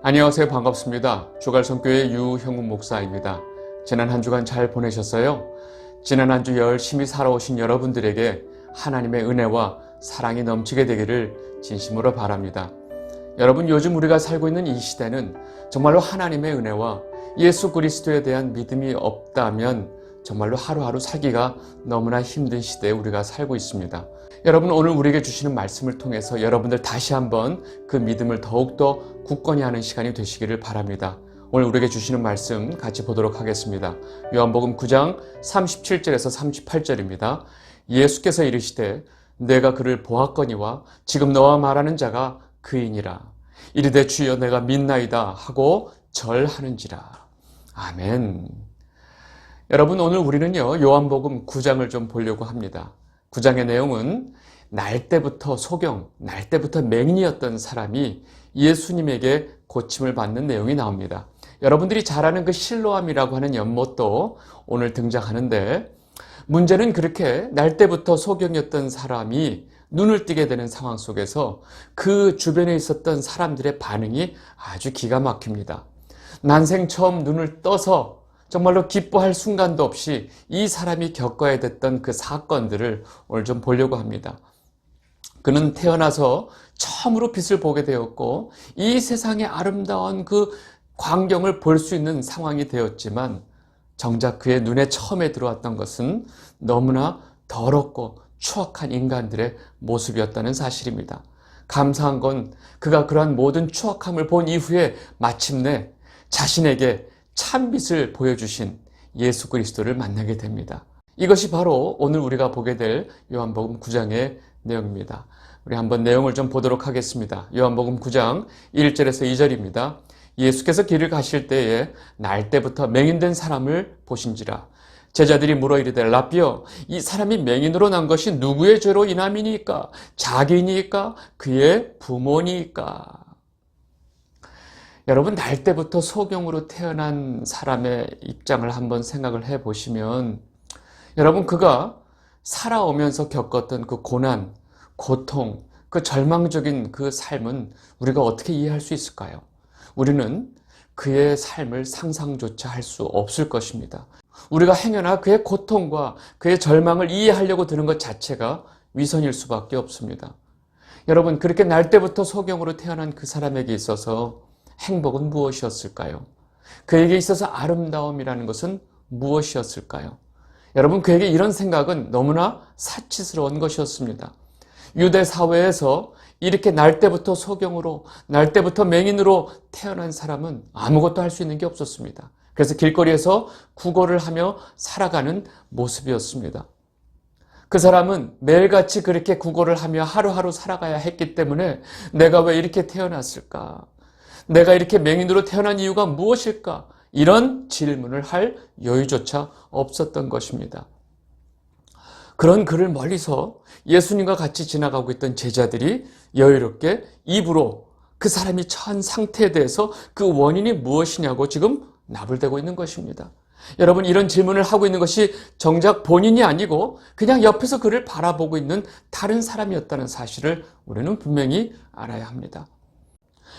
안녕하세요. 반갑습니다. 주갈성교회 유형훈 목사입니다. 지난 한 주간 잘 보내셨어요? 지난 한 주 열심히 살아오신 여러분들에게 하나님의 은혜와 사랑이 넘치게 되기를 진심으로 바랍니다. 여러분, 요즘 우리가 살고 있는 이 시대는 정말로 하나님의 은혜와 예수 그리스도에 대한 믿음이 없다면 정말로 하루하루 살기가 너무나 힘든 시대에 우리가 살고 있습니다. 여러분, 오늘 우리에게 주시는 말씀을 통해서 여러분들 다시 한번 그 믿음을 더욱더 굳건히 하는 시간이 되시기를 바랍니다. 오늘 우리에게 주시는 말씀 같이 보도록 하겠습니다. 요한복음 9장 37절에서 38절입니다. 예수께서 이르시되 내가 그를 보았거니와 지금 너와 말하는 자가 그이니라. 이르되 주여 내가 믿나이다 하고 절하는지라. 아멘. 여러분, 오늘 우리는요 요한복음 9장을 좀 보려고 합니다. 9장의 내용은 날 때부터 날 때부터 맹인이었던 사람이 예수님에게 고침을 받는 내용이 나옵니다. 여러분들이 잘 아는 그 실로암이라고 하는 연못도 오늘 등장하는데, 문제는 그렇게 날 때부터 소경이었던 사람이 눈을 뜨게 되는 상황 속에서 그 주변에 있었던 사람들의 반응이 아주 기가 막힙니다. 난생 처음 눈을 떠서 정말로 기뻐할 순간도 없이 이 사람이 겪어야 됐던 그 사건들을 오늘 좀 보려고 합니다. 그는 태어나서 처음으로 빛을 보게 되었고 이 세상의 아름다운 그 광경을 볼 수 있는 상황이 되었지만, 정작 그의 눈에 처음에 들어왔던 것은 너무나 더럽고 추악한 인간들의 모습이었다는 사실입니다. 감사한 건 그가 그러한 모든 추악함을 본 이후에 마침내 자신에게 참빛을 보여주신 예수 그리스도를 만나게 됩니다. 이것이 바로 오늘 우리가 보게 될 요한복음 9장의 내용입니다. 우리 한번 내용을 좀 보도록 하겠습니다. 요한복음 9장 1절에서 2절입니다. 예수께서 길을 가실 때에 날 때부터 맹인된 사람을 보신지라. 제자들이 물어 이르되 라삐여, 이 사람이 맹인으로 난 것이 누구의 죄로 인함이니까? 자기니까? 그의 부모니까? 여러분, 날 때부터 소경으로 태어난 사람의 입장을 한번 생각을 해보시면, 여러분, 그가 살아오면서 겪었던 그 고난, 고통, 그 절망적인 그 삶은 우리가 어떻게 이해할 수 있을까요? 우리는 그의 삶을 상상조차 할 수 없을 것입니다. 우리가 행여나 그의 고통과 그의 절망을 이해하려고 드는 것 자체가 위선일 수밖에 없습니다. 여러분, 그렇게 날 때부터 소경으로 태어난 그 사람에게 있어서 행복은 무엇이었을까요? 그에게 있어서 아름다움이라는 것은 무엇이었을까요? 여러분, 그에게 이런 생각은 너무나 사치스러운 것이었습니다. 유대 사회에서 이렇게 날 때부터 소경으로, 날 때부터 맹인으로 태어난 사람은 아무것도 할 수 있는 게 없었습니다. 그래서 길거리에서 구걸을 하며 살아가는 모습이었습니다. 그 사람은 매일같이 그렇게 구걸을 하며 하루하루 살아가야 했기 때문에 내가 왜 이렇게 태어났을까? 내가 이렇게 맹인으로 태어난 이유가 무엇일까? 이런 질문을 할 여유조차 없었던 것입니다. 그런 그를 멀리서 예수님과 같이 지나가고 있던 제자들이 여유롭게 입으로 그 사람이 처한 상태에 대해서 그 원인이 무엇이냐고 지금 나불대고 있는 것입니다. 여러분, 이런 질문을 하고 있는 것이 정작 본인이 아니고 그냥 옆에서 그를 바라보고 있는 다른 사람이었다는 사실을 우리는 분명히 알아야 합니다.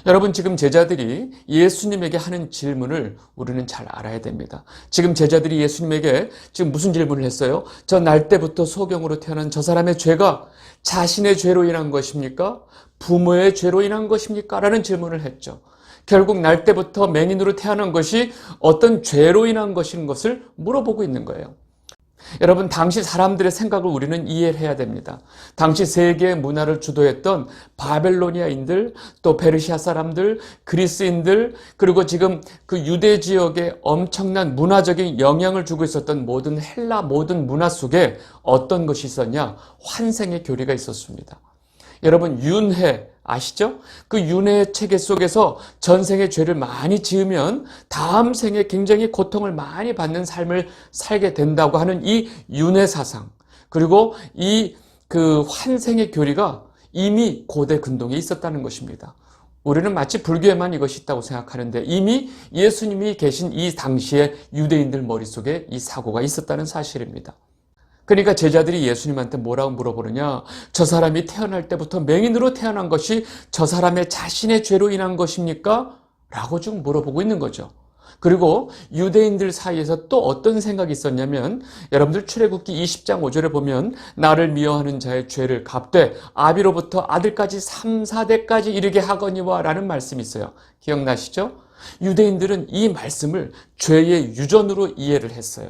여러분, 지금 제자들이 예수님에게 하는 질문을 우리는 잘 알아야 됩니다. 지금 제자들이 예수님에게 지금 무슨 질문을 했어요? 저 날 때부터 소경으로 태어난 저 사람의 죄가 자신의 죄로 인한 것입니까? 부모의 죄로 인한 것입니까? 라는 질문을 했죠. 결국 날 때부터 맹인으로 태어난 것이 어떤 죄로 인한 것인 것을 물어보고 있는 거예요. 여러분, 당시 사람들의 생각을 우리는 이해를 해야 됩니다. 당시 세계의 문화를 주도했던 바벨로니아인들, 또 페르시아 사람들, 그리스인들, 그리고 지금 그 유대 지역에 엄청난 문화적인 영향을 주고 있었던 모든 헬라 모든 문화 속에 어떤 것이 있었냐? 환생의 교리가 있었습니다. 여러분, 윤회 아시죠? 그 윤회의 체계 속에서 전생의 죄를 많이 지으면 다음 생에 굉장히 고통을 많이 받는 삶을 살게 된다고 하는 이 윤회 사상, 그리고 이 그 환생의 교리가 이미 고대 근동에 있었다는 것입니다. 우리는 마치 불교에만 이것이 있다고 생각하는데 이미 예수님이 계신 이 당시에 유대인들 머릿속에 이 사고가 있었다는 사실입니다. 그러니까 제자들이 예수님한테 뭐라고 물어보느냐? 저 사람이 태어날 때부터 맹인으로 태어난 것이 저 사람의 자신의 죄로 인한 것입니까? 라고 지금 물어보고 있는 거죠. 그리고 유대인들 사이에서 또 어떤 생각이 있었냐면 여러분들 출애굽기 20장 5절에 보면 나를 미워하는 자의 죄를 갚되 아비로부터 아들까지 3, 4대까지 이르게 하거니와 라는 말씀이 있어요. 기억나시죠? 유대인들은 이 말씀을 죄의 유전으로 이해를 했어요.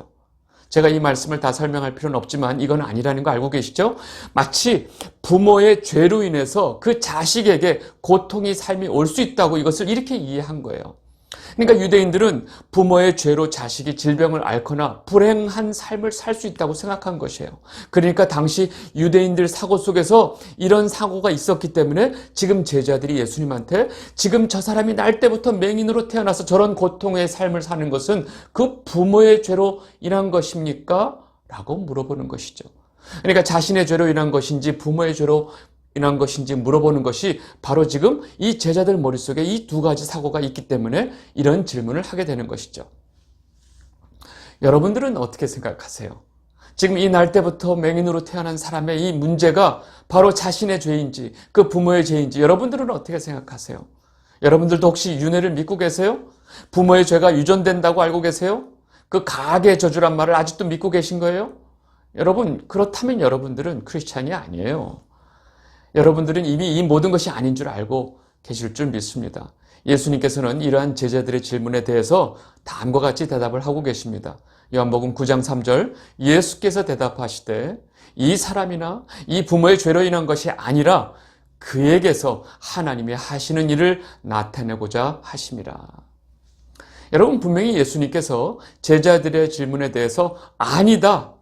제가 이 말씀을 다 설명할 필요는 없지만 이건 아니라는 거 알고 계시죠? 마치 부모의 죄로 인해서 그 자식에게 고통이 삶이 올 수 있다고 이것을 이렇게 이해한 거예요. 그러니까 유대인들은 부모의 죄로 자식이 질병을 앓거나 불행한 삶을 살 수 있다고 생각한 것이에요. 그러니까 당시 유대인들 사고 속에서 이런 사고가 있었기 때문에 지금 제자들이 예수님한테 지금 저 사람이 날 때부터 맹인으로 태어나서 저런 고통의 삶을 사는 것은 그 부모의 죄로 인한 것입니까? 라고 물어보는 것이죠. 그러니까 자신의 죄로 인한 것인지 부모의 죄로 인한 것인지 물어보는 것이 바로 지금 이 제자들 머릿속에 이 두 가지 사고가 있기 때문에 이런 질문을 하게 되는 것이죠. 여러분들은 어떻게 생각하세요? 지금 이 날 때부터 맹인으로 태어난 사람의 이 문제가 바로 자신의 죄인지 그 부모의 죄인지 여러분들은 어떻게 생각하세요? 여러분들도 혹시 윤회를 믿고 계세요? 부모의 죄가 유전된다고 알고 계세요? 그 가학의 저주란 말을 아직도 믿고 계신 거예요? 여러분, 그렇다면 여러분들은 크리스찬이 아니에요. 여러분들은 이미 이 모든 것이 아닌 줄 알고 계실 줄 믿습니다. 예수님께서는 이러한 제자들의 질문에 대해서 다음과 같이 대답을 하고 계십니다. 요한복음 9장 3절 예수께서 대답하시되 이 사람이나 이 부모의 죄로 인한 것이 아니라 그에게서 하나님이 하시는 일을 나타내고자 하심이라. 여러분, 분명히 예수님께서 제자들의 질문에 대해서 아니다,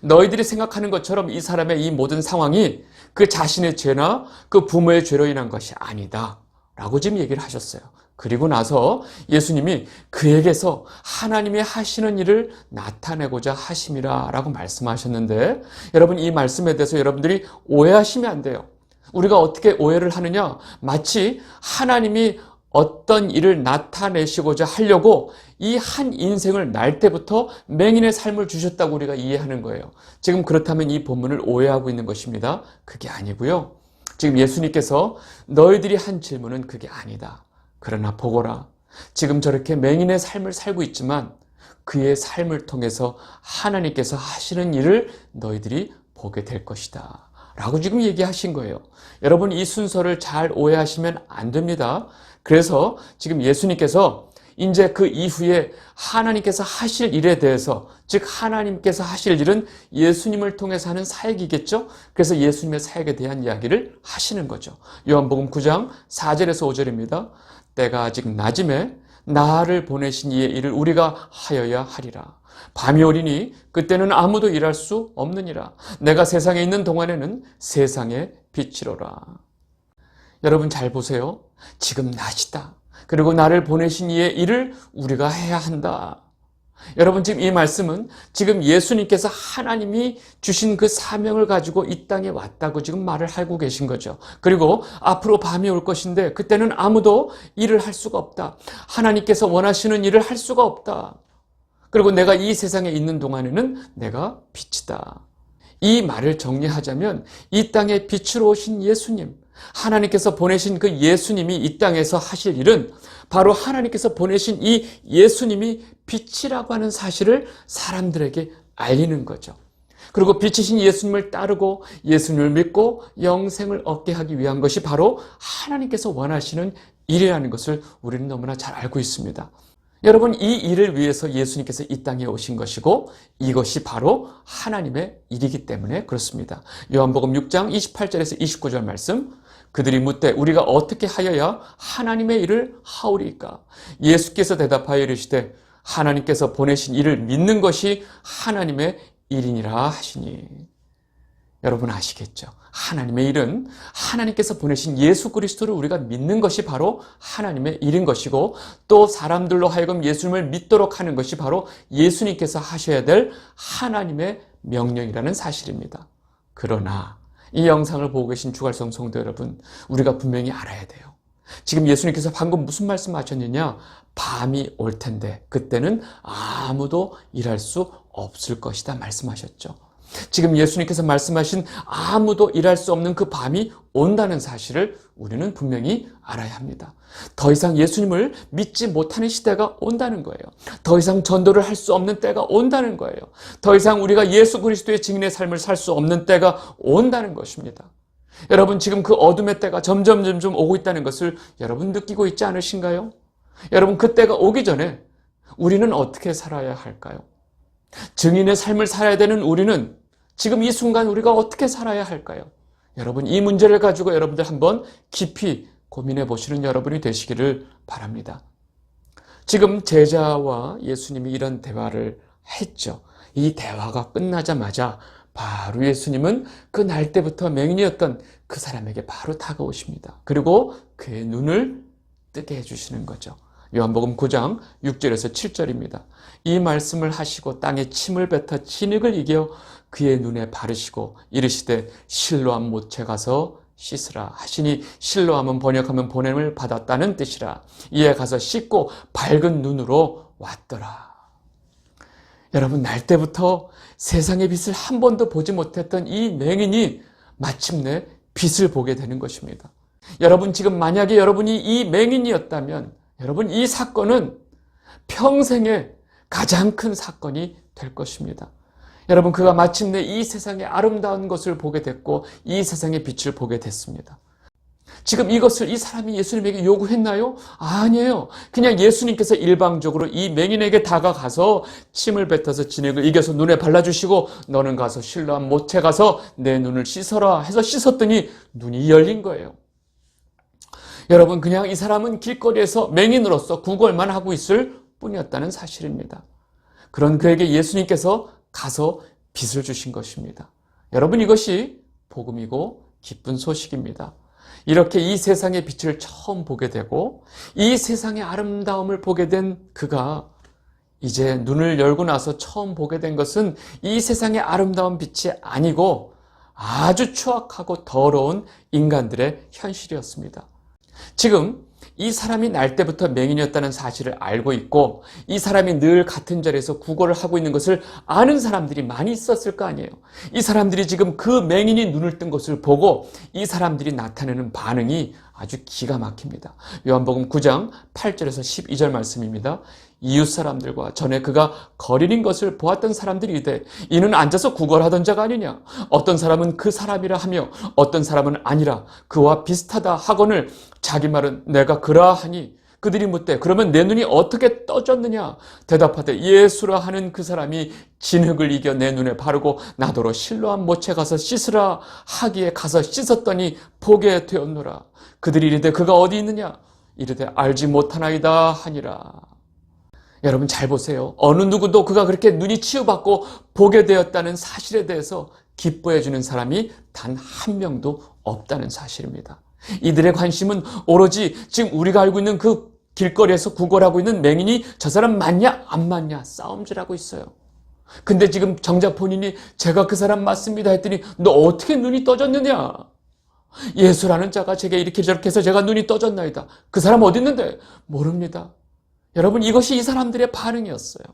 너희들이 생각하는 것처럼 이 사람의 이 모든 상황이 그 자신의 죄나 그 부모의 죄로 인한 것이 아니다 라고 지금 얘기를 하셨어요. 그리고 나서 예수님이 그에게서 하나님이 하시는 일을 나타내고자 하심이라 라고 말씀하셨는데, 여러분, 이 말씀에 대해서 여러분들이 오해하시면 안 돼요. 우리가 어떻게 오해를 하느냐, 마치 하나님이 어떤 일을 나타내시고자 하려고 이 한 인생을 날 때부터 맹인의 삶을 주셨다고 우리가 이해하는 거예요. 지금 그렇다면 이 본문을 오해하고 있는 것입니다. 그게 아니고요. 지금 예수님께서 너희들이 한 질문은 그게 아니다. 그러나 보거라. 지금 저렇게 맹인의 삶을 살고 있지만 그의 삶을 통해서 하나님께서 하시는 일을 너희들이 보게 될 것이다 라고 지금 얘기하신 거예요. 여러분, 이 순서를 잘 오해하시면 안 됩니다. 그래서 지금 예수님께서 이제 그 이후에 하나님께서 하실 일에 대해서, 즉 하나님께서 하실 일은 예수님을 통해서 하는 사역이겠죠. 그래서 예수님의 사역에 대한 이야기를 하시는 거죠. 요한복음 9장 4절에서 5절입니다. 때가 아직 낮음에 나를 보내신 이의 일을 우리가 하여야 하리라. 밤이 오리니 그때는 아무도 일할 수 없느니라. 내가 세상에 있는 동안에는 세상의 빛이로라. 여러분, 잘 보세요. 지금 낮이다. 그리고 나를 보내신 이의 일을 우리가 해야 한다. 여러분, 지금 이 말씀은 지금 예수님께서 하나님이 주신 그 사명을 가지고 이 땅에 왔다고 지금 말을 하고 계신 거죠. 그리고 앞으로 밤이 올 것인데 그때는 아무도 일을 할 수가 없다. 하나님께서 원하시는 일을 할 수가 없다. 그리고 내가 이 세상에 있는 동안에는 내가 빛이다. 이 말을 정리하자면 이 땅에 빛으로 오신 예수님, 하나님께서 보내신 그 예수님이 이 땅에서 하실 일은 바로 하나님께서 보내신 이 예수님이 빛이라고 하는 사실을 사람들에게 알리는 거죠. 그리고 빛이신 예수님을 따르고 예수님을 믿고 영생을 얻게 하기 위한 것이 바로 하나님께서 원하시는 일이라는 것을 우리는 너무나 잘 알고 있습니다. 여러분, 이 일을 위해서 예수님께서 이 땅에 오신 것이고 이것이 바로 하나님의 일이기 때문에 그렇습니다. 요한복음 6장 28절에서 29절 말씀, 그들이 묻되 우리가 어떻게 하여야 하나님의 일을 하오리까? 예수께서 대답하여 이르시되 하나님께서 보내신 일을 믿는 것이 하나님의 일이니라 하시니. 여러분 아시겠죠? 하나님의 일은 하나님께서 보내신 예수 그리스도를 우리가 믿는 것이 바로 하나님의 일인 것이고, 또 사람들로 하여금 예수님을 믿도록 하는 것이 바로 예수님께서 하셔야 될 하나님의 명령이라는 사실입니다. 그러나 이 영상을 보고 계신 주갈성 성도 여러분, 우리가 분명히 알아야 돼요. 지금 예수님께서 방금 무슨 말씀하셨느냐? 밤이 올 텐데 그때는 아무도 일할 수 없을 것이다 말씀하셨죠. 지금 예수님께서 말씀하신 아무도 일할 수 없는 그 밤이 온다는 사실을 우리는 분명히 알아야 합니다. 더 이상 예수님을 믿지 못하는 시대가 온다는 거예요. 더 이상 전도를 할 수 없는 때가 온다는 거예요. 더 이상 우리가 예수 그리스도의 증인의 삶을 살 수 없는 때가 온다는 것입니다. 여러분, 지금 그 어둠의 때가 점점 오고 있다는 것을 여러분 느끼고 있지 않으신가요? 여러분, 그 때가 오기 전에 우리는 어떻게 살아야 할까요? 증인의 삶을 살아야 되는 우리는 지금 이 순간 우리가 어떻게 살아야 할까요? 여러분, 이 문제를 가지고 여러분들 한번 깊이 고민해 보시는 여러분이 되시기를 바랍니다. 지금 제자와 예수님이 이런 대화를 했죠. 이 대화가 끝나자마자 바로 예수님은 그 날 때부터 맹인이었던 그 사람에게 바로 다가오십니다. 그리고 그의 눈을 뜨게 해주시는 거죠. 요한복음 9장 6절에서 7절입니다. 이 말씀을 하시고 땅에 침을 뱉어 진흙을 이겨 그의 눈에 바르시고 이르시되 실로암 못에 가서 씻으라 하시니, 실로암은 번역하면 보냄을 받았다는 뜻이라. 이에 가서 씻고 밝은 눈으로 왔더라. 여러분, 날 때부터 세상의 빛을 한 번도 보지 못했던 이 맹인이 마침내 빛을 보게 되는 것입니다. 여러분, 지금 만약에 여러분이 이 맹인이었다면 여러분, 이 사건은 평생의 가장 큰 사건이 될 것입니다. 여러분, 그가 마침내 이 세상의 아름다운 것을 보게 됐고 이 세상의 빛을 보게 됐습니다. 지금 이것을 이 사람이 예수님에게 요구했나요? 아니에요. 그냥 예수님께서 일방적으로 이 맹인에게 다가가서 침을 뱉어서 진흙을 이겨서 눈에 발라주시고 너는 가서 실로암 못에 가서 내 눈을 씻어라 해서 씻었더니 눈이 열린 거예요. 여러분, 그냥 이 사람은 길거리에서 맹인으로서 구걸만 하고 있을 뿐이었다는 사실입니다. 그런 그에게 예수님께서 가서 빛을 주신 것입니다. 여러분, 이것이 복음이고 기쁜 소식입니다. 이렇게 이 세상의 빛을 처음 보게 되고 이 세상의 아름다움을 보게 된 그가 이제 눈을 열고 나서 처음 보게 된 것은 이 세상의 아름다운 빛이 아니고 아주 추악하고 더러운 인간들의 현실이었습니다. 지금 이 사람이 날 때부터 맹인이었다는 사실을 알고 있고 이 사람이 늘 같은 자리에서 구걸을 하고 있는 것을 아는 사람들이 많이 있었을 거 아니에요. 이 사람들이 지금 그 맹인이 눈을 뜬 것을 보고 이 사람들이 나타내는 반응이 아주 기가 막힙니다. 요한복음 9장 8절에서 12절 말씀입니다. 이웃 사람들과 전에 그가 거리는 것을 보았던 사람들이 이르되 이는 앉아서 구걸하던 자가 아니냐. 어떤 사람은 그 사람이라 하며 어떤 사람은 아니라 그와 비슷하다 하거늘 자기 말은 내가 그러하니. 그들이 묻되 그러면 내 눈이 어떻게 떠졌느냐. 대답하되 예수라 하는 그 사람이 진흙을 이겨 내 눈에 바르고 나더러 실로암 못에 가서 씻으라 하기에 가서 씻었더니 보게 되었노라. 그들이 이르되 그가 어디 있느냐. 이르되 알지 못하나이다 하니라. 여러분, 잘 보세요. 어느 누구도 그가 그렇게 눈이 치유받고 보게 되었다는 사실에 대해서 기뻐해 주는 사람이 단 한 명도 없다는 사실입니다. 이들의 관심은 오로지 지금 우리가 알고 있는 그 길거리에서 구걸하고 있는 맹인이 저 사람 맞냐 안 맞냐 싸움질하고 있어요. 근데 지금 정작 본인이 제가 그 사람 맞습니다 했더니 너 어떻게 눈이 떠졌느냐. 예수라는 자가 제게 이렇게 저렇게 해서 제가 눈이 떠졌나이다. 그 사람 어디 있는데? 모릅니다. 여러분, 이것이 이 사람들의 반응이었어요.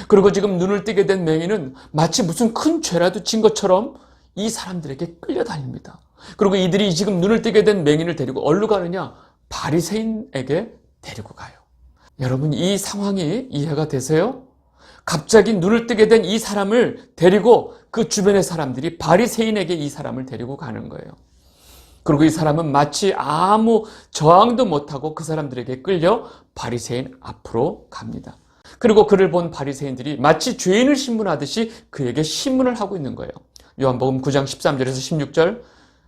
그리고 지금 눈을 뜨게 된 맹인은 마치 무슨 큰 죄라도 진 것처럼 이 사람들에게 끌려다닙니다. 그리고 이들이 지금 눈을 뜨게 된 맹인을 데리고 어디로 가느냐? 바리새인에게 데리고 가요. 여러분, 이 상황이 이해가 되세요? 갑자기 눈을 뜨게 된 이 사람을 데리고 그 주변의 사람들이 바리새인에게 이 사람을 데리고 가는 거예요. 그리고 이 사람은 마치 아무 저항도 못하고 그 사람들에게 끌려 바리새인 앞으로 갑니다. 그리고 그를 본 바리새인들이 마치 죄인을 신문하듯이 그에게 신문을 하고 있는 거예요. 요한복음 9장 13절에서 16절.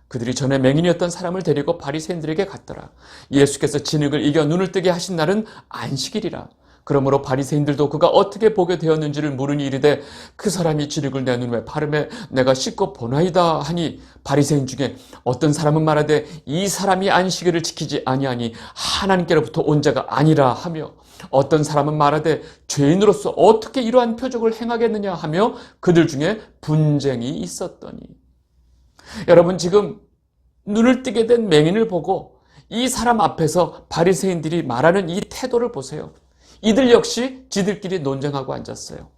그들이 전에 맹인이었던 사람을 데리고 바리새인들에게 갔더라. 예수께서 진흙을 이겨 눈을 뜨게 하신 날은 안식일이라. 그러므로 바리새인들도 그가 어떻게 보게 되었는지를 물으니 이르되 그 사람이 진흙을 내 눈에 바르매 내가 씻고 보나이다 하니, 바리새인 중에 어떤 사람은 말하되 이 사람이 안식일을 지키지 아니하니 하나님께로부터 온 자가 아니라 하며, 어떤 사람은 말하되 죄인으로서 어떻게 이러한 표적을 행하겠느냐 하며 그들 중에 분쟁이 있었더니. 여러분, 지금 눈을 뜨게 된 맹인을 보고 이 사람 앞에서 바리새인들이 말하는 이 태도를 보세요. 이들 역시 지들끼리 논쟁하고 앉았어요.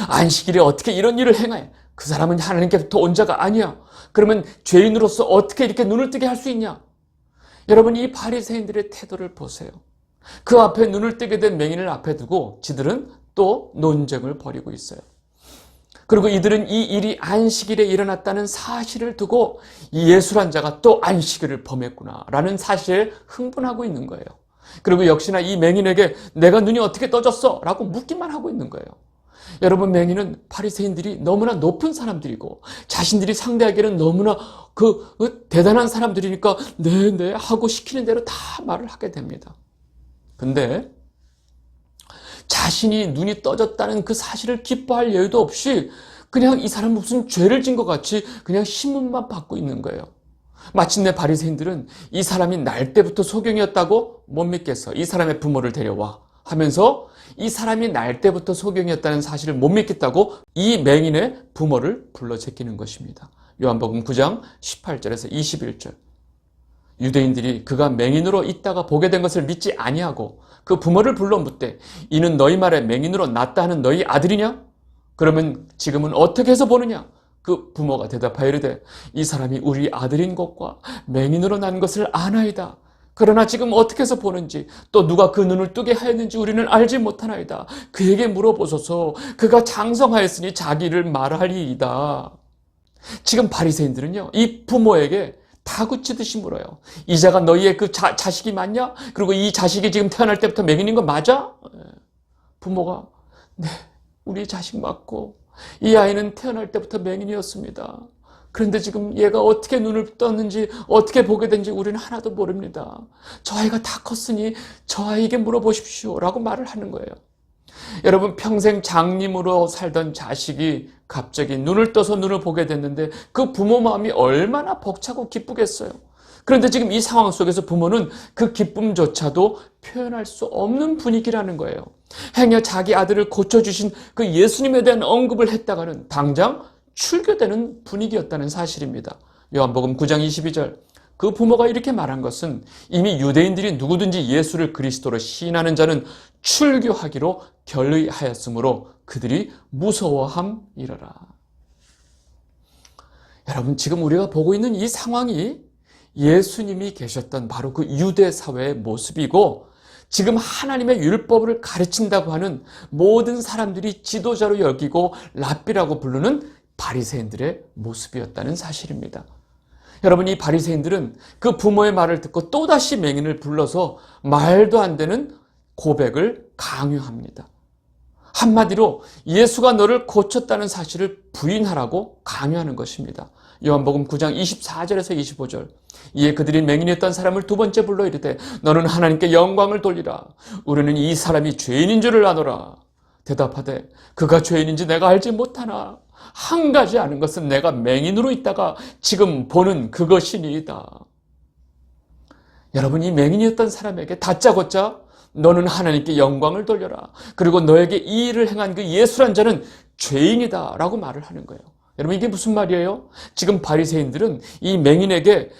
안식일에 어떻게 이런 일을 행해? 그 사람은 하나님께부터 온 자가 아니야. 그러면 죄인으로서 어떻게 이렇게 눈을 뜨게 할 수 있냐? 여러분, 이 바리새인들의 태도를 보세요. 그 앞에 눈을 뜨게 된 맹인을 앞에 두고 지들은 또 논쟁을 벌이고 있어요. 그리고 이들은 이 일이 안식일에 일어났다는 사실을 두고 이 예수란 자가 또 안식일을 범했구나라는 사실에 흥분하고 있는 거예요. 그리고 역시나 이 맹인에게 내가 눈이 어떻게 떠졌어? 라고 묻기만 하고 있는 거예요. 여러분, 맹인은 바리새인들이 너무나 높은 사람들이고 자신들이 상대하기에는 너무나 대단한 사람들이니까 네 하고 시키는 대로 다 말을 하게 됩니다. 근데 자신이 눈이 떠졌다는 그 사실을 기뻐할 여유도 없이 그냥 이 사람 무슨 죄를 진 것 같이 그냥 신문만 받고 있는 거예요. 마침내 바리새인들은 이 사람이 날 때부터 소경이었다고 못 믿겠어. 이 사람의 부모를 데려와 하면서 이 사람이 날 때부터 소경이었다는 사실을 못 믿겠다고 이 맹인의 부모를 불러 제끼는 것입니다. 요한복음 9장 18절에서 21절. 유대인들이 그가 맹인으로 있다가 보게 된 것을 믿지 아니하고 그 부모를 불러 묻되 이는 너희 말에 맹인으로 났다 하는 너희 아들이냐? 그러면 지금은 어떻게 해서 보느냐? 그 부모가 대답하여 이르되 이 사람이 우리 아들인 것과 맹인으로 난 것을 아나이다. 그러나 지금 어떻게 해서 보는지 또 누가 그 눈을 뜨게 하였는지 우리는 알지 못하나이다. 그에게 물어보소서. 그가 장성하였으니 자기를 말하리이다. 지금 바리새인들은요, 이 부모에게 다구치듯이 물어요. 이 자가 너희의 그 자식이 맞냐? 그리고 이 자식이 지금 태어날 때부터 맹인인 거 맞아? 부모가 네, 우리 자식 맞고 이 아이는 태어날 때부터 맹인이었습니다. 그런데 지금 얘가 어떻게 눈을 떴는지 어떻게 보게 된지 우리는 하나도 모릅니다. 저 아이가 다 컸으니 저 아이에게 물어보십시오 라고 말을 하는 거예요. 여러분, 평생 장님으로 살던 자식이 갑자기 눈을 떠서 눈을 보게 됐는데 그 부모 마음이 얼마나 벅차고 기쁘겠어요. 그런데 지금 이 상황 속에서 부모는 그 기쁨조차도 표현할 수 없는 분위기라는 거예요. 행여 자기 아들을 고쳐주신 그 예수님에 대한 언급을 했다가는 당장 출교되는 분위기였다는 사실입니다. 요한복음 9장 22절. 그 부모가 이렇게 말한 것은 이미 유대인들이 누구든지 예수를 그리스도로 시인하는 자는 출교하기로 결의하였으므로 그들이 무서워함이러라. 여러분, 지금 우리가 보고 있는 이 상황이 예수님이 계셨던 바로 그 유대 사회의 모습이고 지금 하나님의 율법을 가르친다고 하는 모든 사람들이 지도자로 여기고 랍비라고 부르는 바리새인들의 모습이었다는 사실입니다. 여러분, 이 바리새인들은 그 부모의 말을 듣고 또다시 맹인을 불러서 말도 안 되는 고백을 강요합니다. 한마디로 예수가 너를 고쳤다는 사실을 부인하라고 강요하는 것입니다. 요한복음 9장 24절에서 25절. 이에 그들이 맹인이었던 사람을 두 번째 불러 이르되 너는 하나님께 영광을 돌리라. 우리는 이 사람이 죄인인 줄을 아노라. 대답하되 그가 죄인인지 내가 알지 못하나 한 가지 아는 것은 내가 맹인으로 있다가 지금 보는 그것이니이다. 여러분, 이 맹인이었던 사람에게 다짜고짜 너는 하나님께 영광을 돌려라. 그리고 너에게 이 일을 행한 그 예수란 자는 죄인이다 라고 말을 하는 거예요. 여러분, 이게 무슨 말이에요? 지금 바리새인들은 이 맹인에게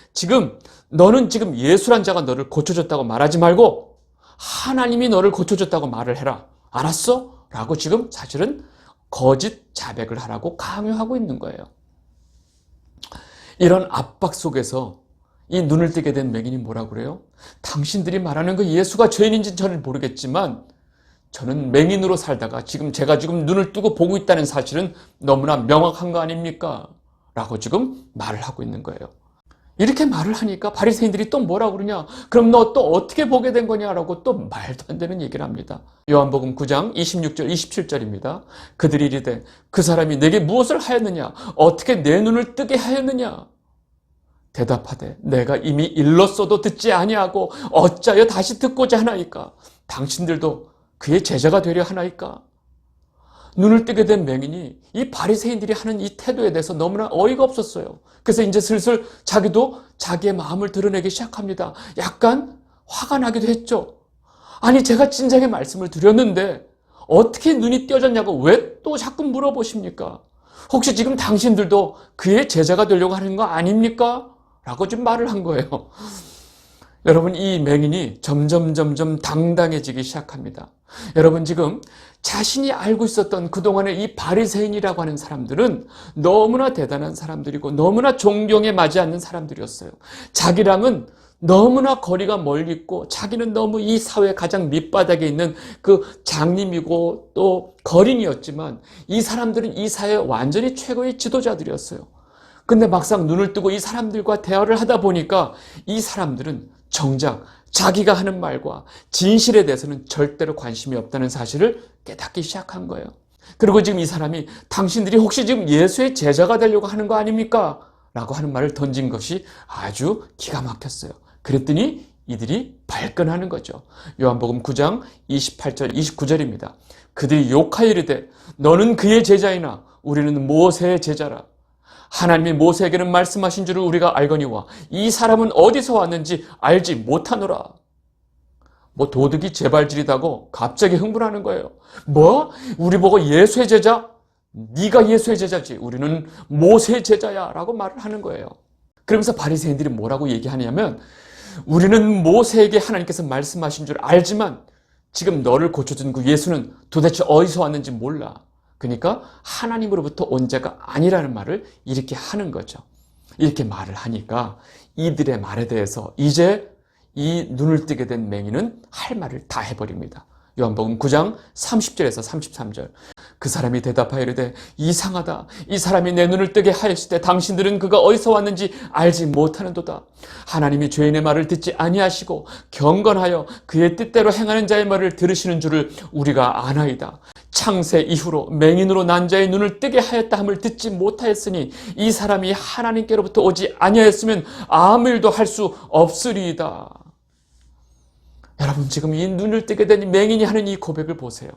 너는 지금 예수란 자가 너를 고쳐줬다고 말하지 말고 하나님이 너를 고쳐줬다고 말을 해라. 알았어? 라고 지금 사실은 거짓 자백을 하라고 강요하고 있는 거예요. 이런 압박 속에서 이 눈을 뜨게 된 맹인이 뭐라고 그래요? 당신들이 말하는 그 예수가 죄인인지는 저는 모르겠지만 저는 맹인으로 살다가 제가 지금 눈을 뜨고 보고 있다는 사실은 너무나 명확한 거 아닙니까? 라고 지금 말을 하고 있는 거예요. 이렇게 말을 하니까 바리새인들이 또 뭐라고 그러냐? 그럼 너 또 어떻게 보게 된 거냐라고 또 말도 안 되는 얘기를 합니다. 요한복음 9장 26절 27절입니다. 그들이 이르되 그 사람이 내게 무엇을 하였느냐? 어떻게 내 눈을 뜨게 하였느냐? 대답하되 내가 이미 일렀어도 듣지 아니하고 어찌하여 다시 듣고자 하나이까? 당신들도 그의 제자가 되려 하나이까? 눈을 뜨게 된 맹인이 이 바리새인들이 하는 이 태도에 대해서 너무나 어이가 없었어요. 그래서 이제 슬슬 자기도 자기의 마음을 드러내기 시작합니다. 약간 화가 나기도 했죠. 아니, 제가 진작에 말씀을 드렸는데 어떻게 눈이 띄어졌냐고 왜 또 자꾸 물어보십니까? 혹시 지금 당신들도 그의 제자가 되려고 하는 거 아닙니까? 라고 좀 말을 한 거예요. 여러분, 이 맹인이 점점 당당해지기 시작합니다. 여러분, 지금 자신이 알고 있었던 그동안의 이 바리새인이라고 하는 사람들은 너무나 대단한 사람들이고 너무나 존경에 맞지 않는 사람들이었어요. 자기랑은 너무나 거리가 멀리 있고 자기는 너무 이 사회 가장 밑바닥에 있는 그 장님이고 또 거린이었지만 이 사람들은 이 사회 완전히 최고의 지도자들이었어요. 근데 막상 눈을 뜨고 이 사람들과 대화를 하다 보니까 이 사람들은 정작 자기가 하는 말과 진실에 대해서는 절대로 관심이 없다는 사실을 깨닫기 시작한 거예요. 그리고 지금 이 사람이 당신들이 혹시 지금 예수의 제자가 되려고 하는 거 아닙니까? 라고 하는 말을 던진 것이 아주 기가 막혔어요. 그랬더니 이들이 발끈하는 거죠. 요한복음 9장 28절 29절입니다. 그들이 욕하여 이르되 너는 그의 제자이나 우리는 모세의 제자라. 하나님이 모세에게는 말씀하신 줄을 우리가 알거니와 이 사람은 어디서 왔는지 알지 못하노라. 뭐 도둑이 재발질이다고 갑자기 흥분하는 거예요. 뭐? 우리 보고 예수의 제자? 네가 예수의 제자지. 우리는 모세의 제자야 라고 말을 하는 거예요. 그러면서 바리새인들이 뭐라고 얘기하냐면 우리는 모세에게 하나님께서 말씀하신 줄 알지만 지금 너를 고쳐준 그 예수는 도대체 어디서 왔는지 몰라. 그러니까 하나님으로부터 온 자가 아니라는 말을 이렇게 하는 거죠. 이렇게 말을 하니까 이들의 말에 대해서 이제 이 눈을 뜨게 된 맹인은 할 말을 다 해버립니다. 요한복음 9장 30절에서 33절. 그 사람이 대답하여 이르되 이상하다. 이 사람이 내 눈을 뜨게 하였을 때 당신들은 그가 어디서 왔는지 알지 못하는도다. 하나님이 죄인의 말을 듣지 아니하시고 경건하여 그의 뜻대로 행하는 자의 말을 들으시는 줄을 우리가 아나이다. 창세 이후로 맹인으로 난 자의 눈을 뜨게 하였다 함을 듣지 못하였으니 이 사람이 하나님께로부터 오지 아니하였으면 아무 일도 할 수 없으리이다. 여러분, 지금 이 눈을 뜨게 된 맹인이 하는 이 고백을 보세요.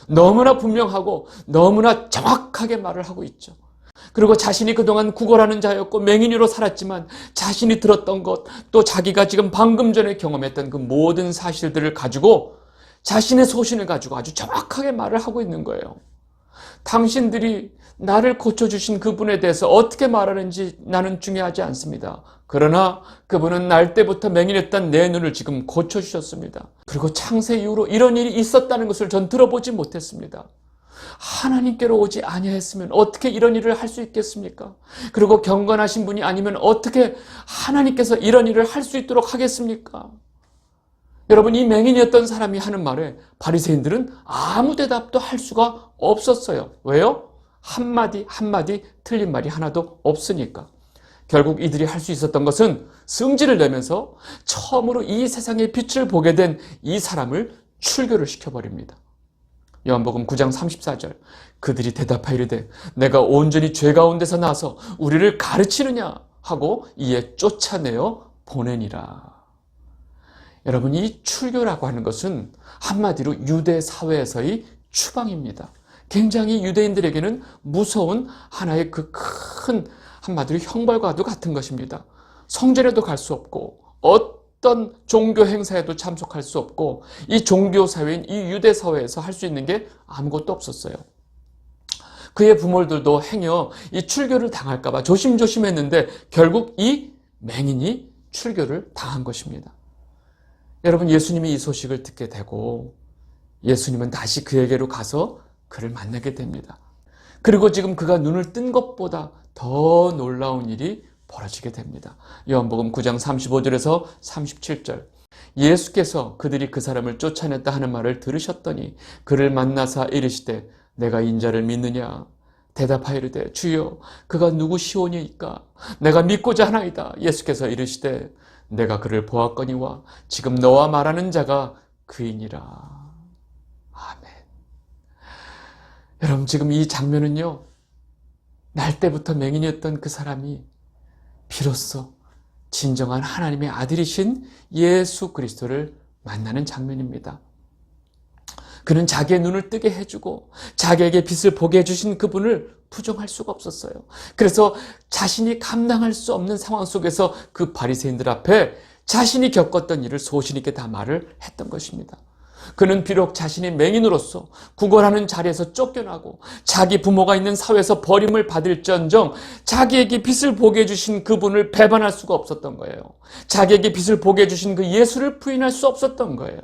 너무나 분명하고 너무나 정확하게 말을 하고 있죠. 그리고 자신이 그동안 구걸하는 자였고 맹인으로 살았지만 자신이 들었던 것, 또 자기가 지금 방금 전에 경험했던 그 모든 사실들을 가지고 자신의 소신을 가지고 아주 정확하게 말을 하고 있는 거예요. 당신들이 나를 고쳐주신 그분에 대해서 어떻게 말하는지 나는 중요하지 않습니다. 그러나 그분은 날 때부터 맹인했던 내 눈을 지금 고쳐주셨습니다. 그리고 창세 이후로 이런 일이 있었다는 것을 전 들어보지 못했습니다. 하나님께로 오지 아니하였으면 어떻게 이런 일을 할 수 있겠습니까? 그리고 경건하신 분이 아니면 어떻게 하나님께서 이런 일을 할 수 있도록 하겠습니까? 여러분, 이 맹인이었던 사람이 하는 말에 바리새인들은 아무 대답도 할 수가 없었어요. 왜요? 한마디 틀린 말이 하나도 없으니까. 결국 이들이 할 수 있었던 것은 성질을 내면서 처음으로 이 세상의 빛을 보게 된 이 사람을 출교를 시켜버립니다. 요한복음 9장 34절. 그들이 대답하여 이르되 내가 온전히 죄 가운데서 나서 우리를 가르치느냐 하고 이에 쫓아내어 보내니라. 여러분, 이 출교라고 하는 것은 한마디로 유대 사회에서의 추방입니다. 굉장히 유대인들에게는 무서운 하나의 그 큰 한마디로 형벌과도 같은 것입니다. 성전에도 갈 수 없고 어떤 종교 행사에도 참석할 수 없고 이 종교 사회인 이 유대 사회에서 할 수 있는 게 아무것도 없었어요. 그의 부모들도 행여 이 출교를 당할까 봐 조심조심했는데 결국 이 맹인이 출교를 당한 것입니다. 여러분, 예수님이 이 소식을 듣게 되고 예수님은 다시 그에게로 가서 그를 만나게 됩니다. 그리고 지금 그가 눈을 뜬 것보다 더 놀라운 일이 벌어지게 됩니다. 요한복음 9장 35절에서 37절. 예수께서 그들이 그 사람을 쫓아냈다 하는 말을 들으셨더니 그를 만나사 이르시되 내가 인자를 믿느냐? 대답하여 이르되 주여 그가 누구시오니이까? 내가 믿고자 하나이다. 예수께서 이르시되 내가 그를 보았거니와 지금 너와 말하는 자가 그이니라. 아멘. 여러분, 지금 이 장면은요, 날 때부터 맹인이었던 그 사람이 비로소 진정한 하나님의 아들이신 예수 그리스도를 만나는 장면입니다. 그는 자기의 눈을 뜨게 해주고 자기에게 빛을 보게 해주신 그분을 부정할 수가 없었어요. 그래서 자신이 감당할 수 없는 상황 속에서 그 바리새인들 앞에 자신이 겪었던 일을 소신 있게 다 말을 했던 것입니다. 그는 비록 자신이 맹인으로서 구걸하는 자리에서 쫓겨나고 자기 부모가 있는 사회에서 버림을 받을지언정 자기에게 빛을 보게 해주신 그분을 배반할 수가 없었던 거예요. 자기에게 빛을 보게 해주신 그 예수를 부인할 수 없었던 거예요.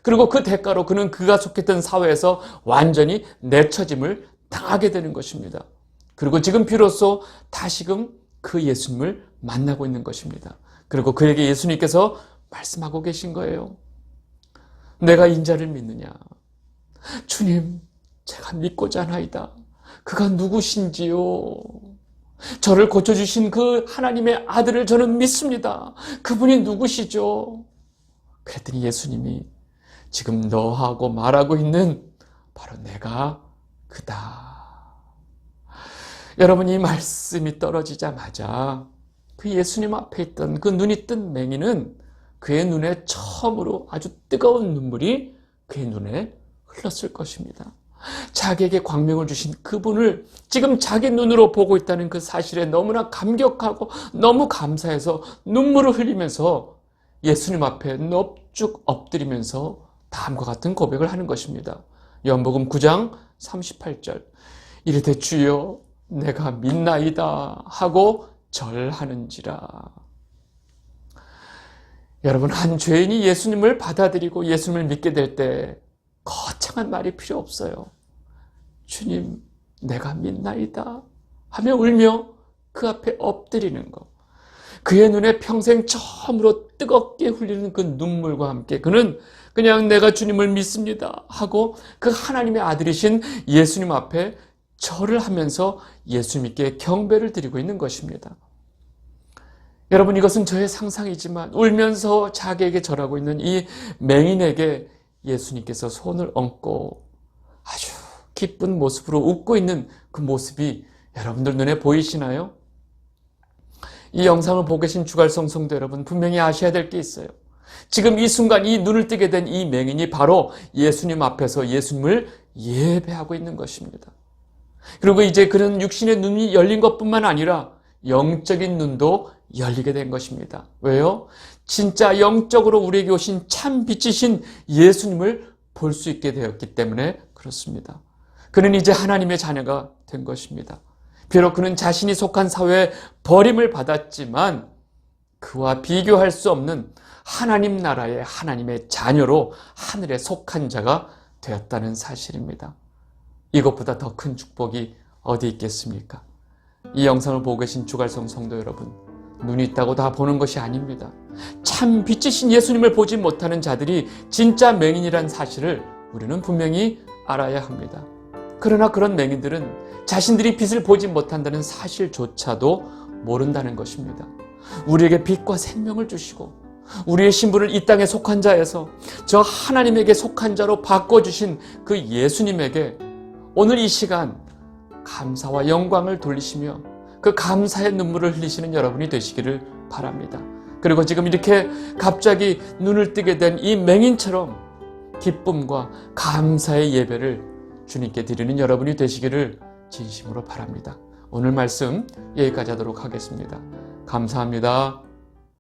그리고 그 대가로 그는 그가 속했던 사회에서 완전히 내쳐짐을 당하게 되는 것입니다. 그리고 지금 비로소 다시금 그 예수님을 만나고 있는 것입니다. 그리고 그에게 예수님께서 말씀하고 계신 거예요. 내가 인자를 믿느냐? 주님, 제가 믿고자 하나이다. 그가 누구신지요? 저를 고쳐주신 그 하나님의 아들을 저는 믿습니다. 그분이 누구시죠? 그랬더니 예수님이 지금 너하고 말하고 있는 바로 내가 그다. 여러분, 이 말씀이 떨어지자마자 그 예수님 앞에 있던 그 눈이 뜬 맹인은 그의 눈에 처음으로 아주 뜨거운 눈물이 그의 눈에 흘렀을 것입니다. 자기에게 광명을 주신 그분을 지금 자기 눈으로 보고 있다는 그 사실에 너무나 감격하고 너무 감사해서 눈물을 흘리면서 예수님 앞에 넙죽 엎드리면서 다음과 같은 고백을 하는 것입니다. 요한복음 9장 38절 이르되 주여 내가 믿나이다 하고 절하는지라. 여러분, 한 죄인이 예수님을 받아들이고 예수님을 믿게 될 때 거창한 말이 필요 없어요. 주님, 내가 믿나이다 하며 울며 그 앞에 엎드리는 것. 그의 눈에 평생 처음으로 뜨겁게 흘리는 그 눈물과 함께 그는 그냥 내가 주님을 믿습니다 하고 그 하나님의 아들이신 예수님 앞에 절을 하면서 예수님께 경배를 드리고 있는 것입니다. 여러분, 이것은 저의 상상이지만 울면서 자기에게 절하고 있는 이 맹인에게 예수님께서 손을 얹고 아주 기쁜 모습으로 웃고 있는 그 모습이 여러분들 눈에 보이시나요? 이 영상을 보고 계신 주갈성 성도 여러분, 분명히 아셔야 될 게 있어요. 지금 이 순간 이 눈을 뜨게 된 이 맹인이 바로 예수님 앞에서 예수님을 예배하고 있는 것입니다. 그리고 이제 그는 육신의 눈이 열린 것뿐만 아니라 영적인 눈도 열리게 된 것입니다. 왜요? 진짜 영적으로 우리에게 오신 참 빛이신 예수님을 볼 수 있게 되었기 때문에 그렇습니다. 그는 이제 하나님의 자녀가 된 것입니다. 비록 그는 자신이 속한 사회에 버림을 받았지만 그와 비교할 수 없는 하나님 나라의 하나님의 자녀로 하늘에 속한 자가 되었다는 사실입니다. 이것보다 더 큰 축복이 어디 있겠습니까? 이 영상을 보고 계신 주갈성 성도 여러분, 눈이 있다고 다 보는 것이 아닙니다. 참 빛이신 예수님을 보지 못하는 자들이 진짜 맹인이란 사실을 우리는 분명히 알아야 합니다. 그러나 그런 맹인들은 자신들이 빛을 보지 못한다는 사실조차도 모른다는 것입니다. 우리에게 빛과 생명을 주시고 우리의 신분을 이 땅에 속한 자에서 저 하나님에게 속한 자로 바꿔주신 그 예수님에게 오늘 이 시간 감사와 영광을 돌리시며 그 감사의 눈물을 흘리시는 여러분이 되시기를 바랍니다. 그리고 지금 이렇게 갑자기 눈을 뜨게 된 이 맹인처럼 기쁨과 감사의 예배를 주님께 드리는 여러분이 되시기를 진심으로 바랍니다. 오늘 말씀 여기까지 하도록 하겠습니다. 감사합니다.